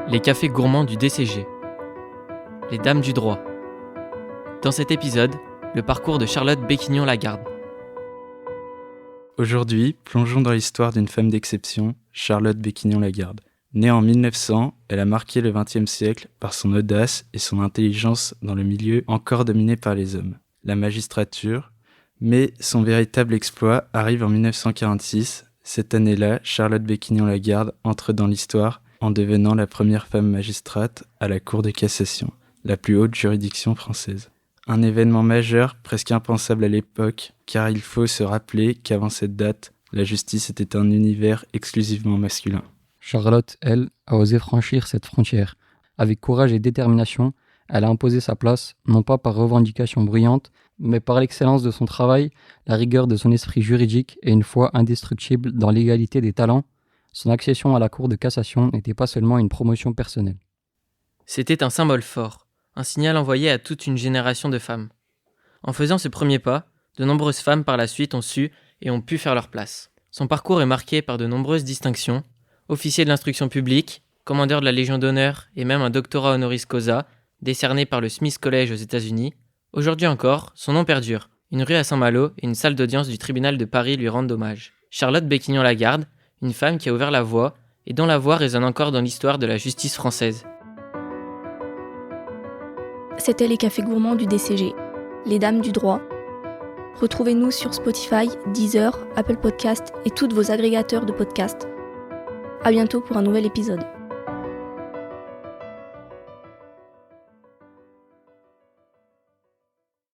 Les cafés gourmands du DCG. Les dames du droit. Dans cet épisode, le parcours de Charlotte Béquignon-Lagarde. Aujourd'hui, plongeons dans l'histoire d'une femme d'exception, Charlotte Béquignon-Lagarde. Née en 1900, elle a marqué le XXe siècle par son audace et son intelligence dans le milieu encore dominé par les hommes, la magistrature. Mais son véritable exploit arrive en 1946. Cette année-là, Charlotte Béquignon-Lagarde entre dans l'histoire en devenant la première femme magistrate à la Cour de cassation, la plus haute juridiction française. Un événement majeur, presque impensable à l'époque, car il faut se rappeler qu'avant cette date, la justice était un univers exclusivement masculin. Charlotte, elle, a osé franchir cette frontière. Avec courage et détermination, elle a imposé sa place, non pas par revendication bruyante, mais par l'excellence de son travail, la rigueur de son esprit juridique et une foi indestructible dans l'égalité des talents. Son accession à la Cour de cassation n'était pas seulement une promotion personnelle. C'était un symbole fort, un signal envoyé à toute une génération de femmes. En faisant ce premier pas, de nombreuses femmes par la suite ont su et ont pu faire leur place. Son parcours est marqué par de nombreuses distinctions, officier de l'instruction publique, commandeur de la Légion d'honneur et même un doctorat honoris causa, décerné par le Smith College aux États-Unis. Aujourd'hui encore, son nom perdure. Une rue à Saint-Malo et une salle d'audience du tribunal de Paris lui rendent hommage. Charlotte Béquignon-Lagarde, une femme qui a ouvert la voie et dont la voix résonne encore dans l'histoire de la justice française. C'était les cafés gourmands du DCG, les dames du droit. Retrouvez-nous sur Spotify, Deezer, Apple Podcasts et tous vos agrégateurs de podcasts. À bientôt pour un nouvel épisode.